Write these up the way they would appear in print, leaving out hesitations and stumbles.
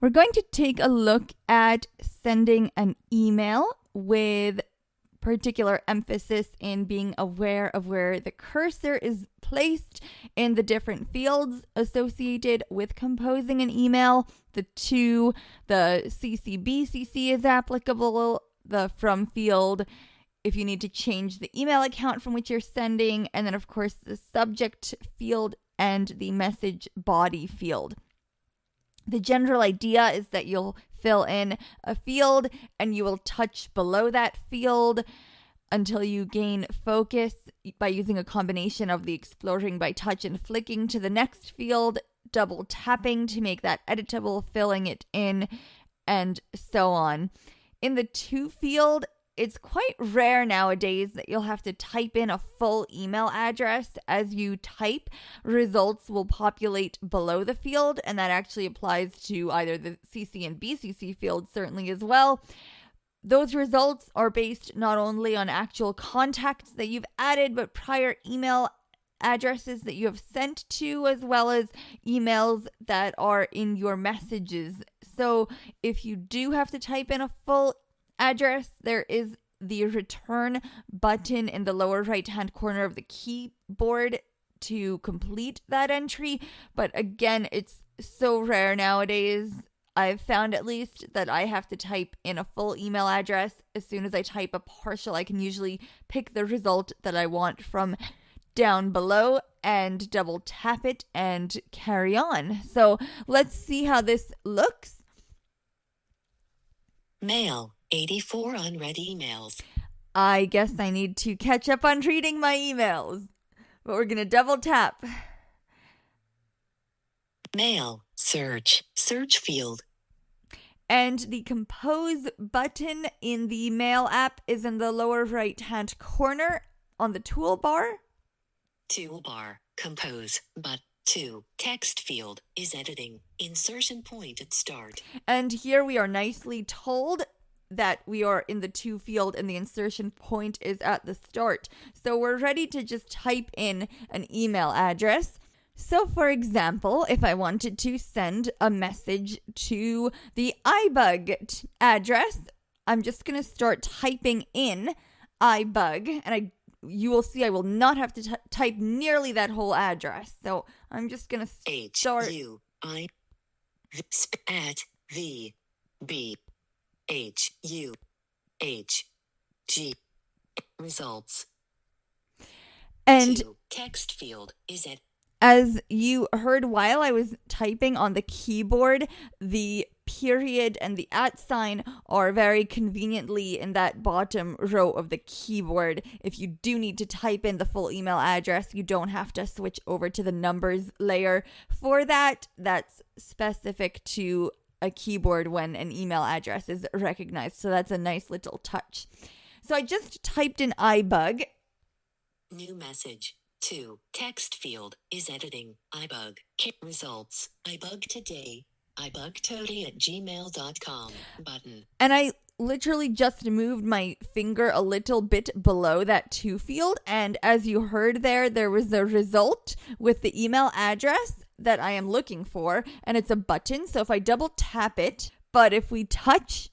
We're going to take a look at sending an email with particular emphasis in being aware of where the cursor is placed in the different fields associated with composing an email. The CC BCC is applicable, the from field if you need to change the email account from which you're sending, and then of course the subject field and the message body field. The general idea is that you'll fill in a field and you will touch below that field until you gain focus by using a combination of the exploring by touch and flicking to the next field, double tapping to make that editable, filling it in, and so on. In the to field, it's quite rare nowadays that you'll have to type in a full email address. As you type, results will populate below the field, and that actually applies to either the CC and BCC fields certainly as well. Those results are based not only on actual contacts that you've added, but prior email addresses that you have sent to, as well as emails that are in your messages. So if you do have to type in a full address, there is the return button in the lower right hand corner of the keyboard to complete that entry. But again, it's so rare nowadays, I've found at least, that I have to type in a full email address. As soon as I type a partial, I can usually pick the result that I want from down below and double tap it and carry on. So let's see how this looks. Mail, 84 unread emails. I guess I need to catch up on reading my emails, but we're going to double tap. Mail, search field. And the compose button in the Mail app is in the lower right hand corner on the toolbar. Toolbar, compose, but 2, text field, is editing, insertion point at start. And here we are nicely told that we are in the to field and the insertion point is at the start. So we're ready to just type in an email address. So for example, if I wanted to send a message to the iBug address, I'm just going to start typing in iBug, and you will see I will not have to type nearly that whole address. So I'm just going to start HUI at V B HUH G results. And text field is at. As you heard while I was typing on the keyboard, the period and the @ sign are very conveniently in that bottom row of the keyboard. If you do need to type in the full email address, you don't have to switch over to the numbers layer for that. That's specific to a keyboard when an email address is recognized. So that's a nice little touch. So I just typed in iBug. New message. 2, text field, is editing, iBug, results, iBug today, ibugtoday@gmail.com, button. And I literally just moved my finger a little bit below that to field. And as you heard there was a result with the email address that I am looking for. And it's a button. So if I double tap it, but if we touch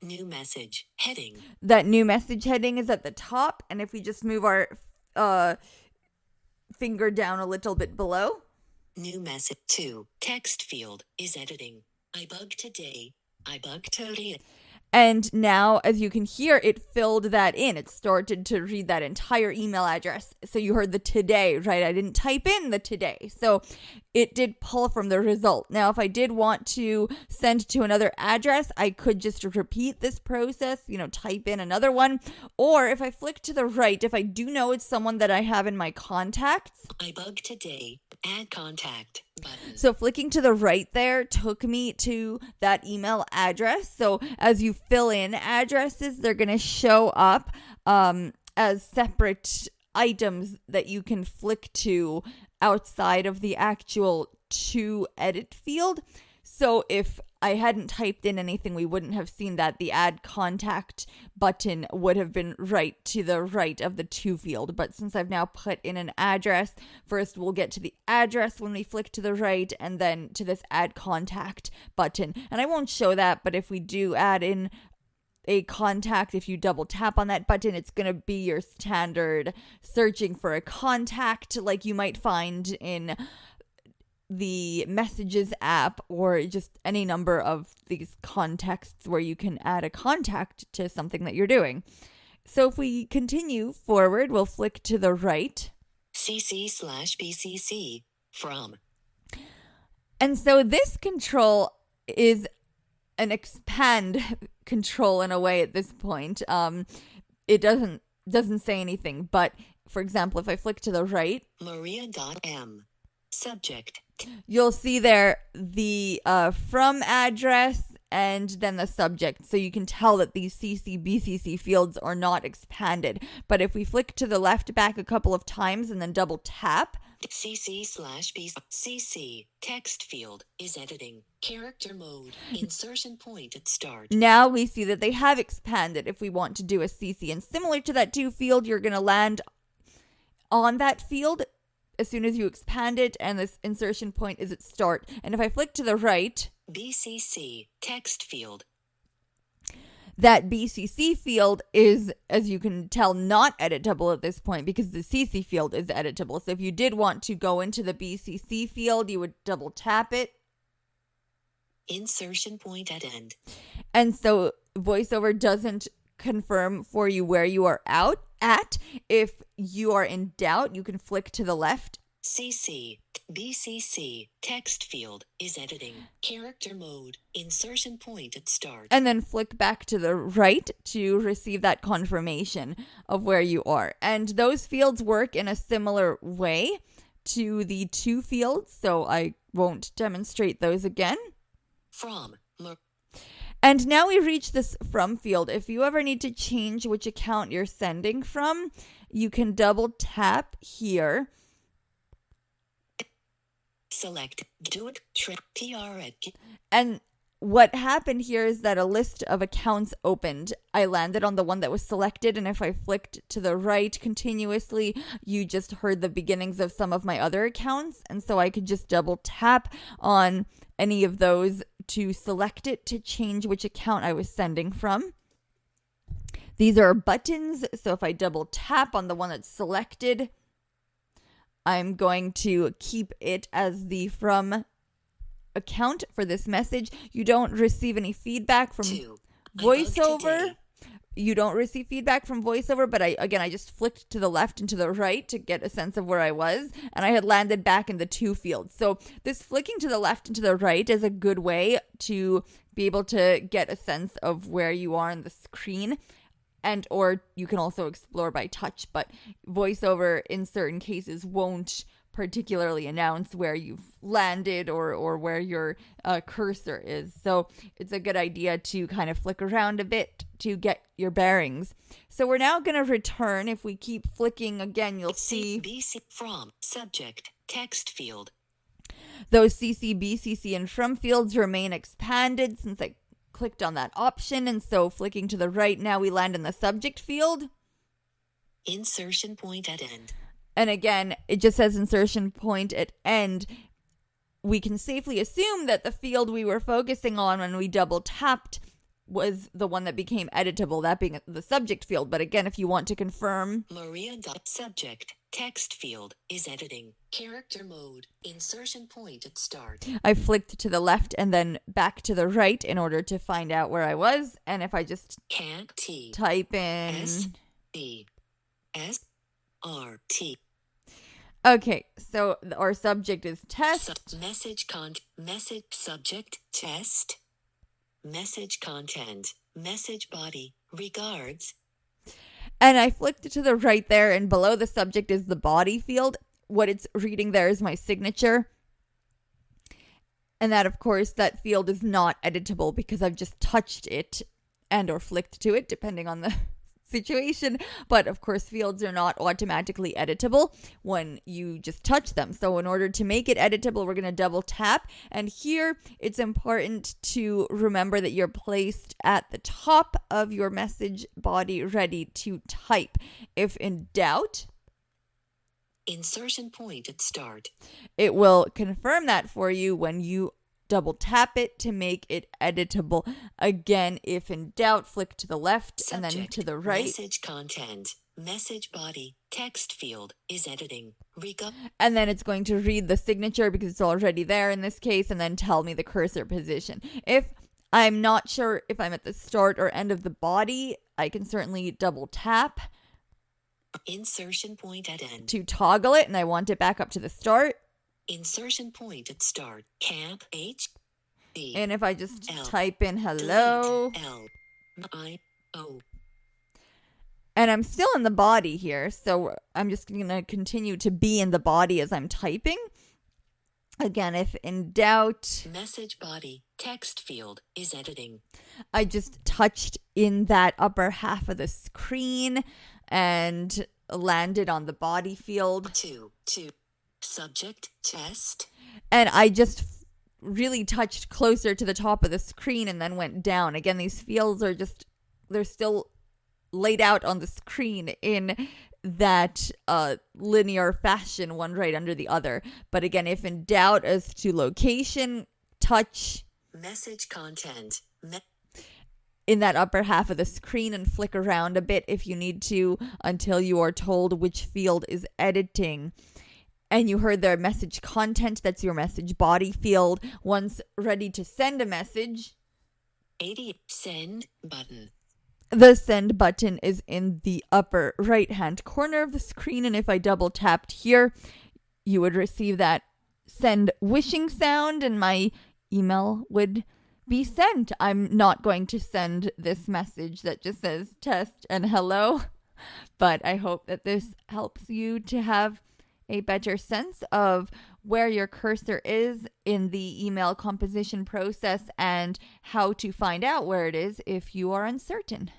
new message heading, that new message heading is at the top. And if we just move our finger down a little bit below. New message 2, text field, is editing, iBug today, ibugtoday. And now, as you can hear, it filled that in. It started to read that entire email address. So you heard the today, right? I didn't type in the today. So it did pull from the result. Now, if I did want to send to another address, I could just repeat this process, type in another one. Or if I flick to the right, if I do know it's someone that I have in my contacts. iBug today, add contact button. So flicking to the right there took me to that email address. So as you fill in addresses, they're going to show up as separate items that you can flick to outside of the actual to edit field. So if I hadn't typed in anything, we wouldn't have seen that the add contact button would have been right to the right of the to field. But since I've now put in an address, first we'll get to the address when we flick to the right, and then to this add contact button. And I won't show that, but if we do add in a contact, if you double tap on that button, it's going to be your standard searching for a contact like you might find in the Messages app or just any number of these contexts where you can add a contact to something that you're doing. So if we continue forward, we'll flick to the right. CC/BCC from. And so this control is an expand control in a way at this point. It doesn't say anything, but for example, if I flick to the right, Maria.m. Subject. You'll see there the from address and then the subject. So you can tell that these CC/BCC fields are not expanded. But if we flick to the left back a couple of times and then double tap, CC/BCC text field is editing. Character mode. Insertion point at start. Now we see that they have expanded if we want to do a CC. And similar to that to field, you're going to land on that field as soon as you expand it, and this insertion point is at start. And if I flick to the right, BCC text field. That BCC field is, as you can tell, not editable at this point because the CC field is editable. So if you did want to go into the BCC field, you would double tap it. Insertion point at end. And so VoiceOver doesn't confirm for you where you are out at. If you are in doubt, you can flick to the left. BCC text field is editing. Character mode. Insertion point at start. And then flick back to the right to receive that confirmation of where you are. And those fields work in a similar way to the to fields, so I won't demonstrate those again. From. And now we reach this from field. If you ever need to change which account you're sending from, you can double tap here. Select do it trip PR at. And what happened here is that a list of accounts opened. I landed on the one that was selected, and if I flicked to the right continuously, you just heard the beginnings of some of my other accounts. And so I could just double tap on any of those to select it to change which account I was sending from. These are buttons, so if I double tap on the one that's selected, I'm going to keep it as the from account for this message. You don't receive any feedback from VoiceOver. You don't receive feedback from VoiceOver, but I just flicked to the left and to the right to get a sense of where I was, and I had landed back in the to field. So this flicking to the left and to the right is a good way to be able to get a sense of where you are on the screen. And or you can also explore by touch, but VoiceOver in certain cases won't particularly announce where you've landed or where your cursor is. So it's a good idea to kind of flick around a bit to get your bearings. So we're now going to return. If we keep flicking again, you'll see BC from subject text field. Those CC, BCC, and from fields remain expanded since I clicked on that option. And so flicking to the right, now we land in the subject field. Insertion point at end. And again, it just says insertion point at end. We can safely assume that the field we were focusing on when we double tapped was the one that became editable, that being the subject field. But again, if you want to confirm, Maria.subject text field is editing. Character mode. Insertion point at start. I flicked to the left and then back to the right in order to find out where I was. And if I just type in SBSRT. Okay, so our subject is test. Message subject test. Message content. Message body. Regards. And I flicked to the right there, and below the subject is the body field. What it's reading there is my signature. And that, of course, that field is not editable because I've just touched it and or flicked to it, depending on the situation. But of course, fields are not automatically editable when you just touch them. So in order to make it editable, we're going to double tap. And here it's important to remember that you're placed at the top of your message body ready to type. If in doubt, insertion point at start. It will confirm that for you when you double tap it to make it editable. Again, if in doubt, flick to the left Subject, and then to the right. Message content, message body, text field is editing. And then it's going to read the signature because it's already there in this case, and then tell me the cursor position. If I'm not sure if I'm at the start or end of the body, I can certainly double tap. Insertion point at end. To toggle it, and I want it back up to the start. Insertion point at start. Camp H. B. And if I just L, type in hello. L, I, O. And I'm still in the body here, so I'm just going to continue to be in the body as I'm typing. Again, if in doubt, message body, text field is editing. I just touched in that upper half of the screen and landed on the body field. Two. Subject, test. And I just really touched closer to the top of the screen and then went down. Again, these fields are just, they're still laid out on the screen in that linear fashion, one right under the other. But again, if in doubt as to location, touch message content in that upper half of the screen and flick around a bit if you need to until you are told which field is editing. And you heard their message content, that's your message body field. Once ready to send a message, 80 send button. The send button is in the upper right hand corner of the screen, and if I double tapped here, you would receive that send wishing sound and my email would be sent. I'm not going to send this message that just says test and hello, but I hope that this helps you to have a better sense of where your cursor is in the email composition process and how to find out where it is if you are uncertain.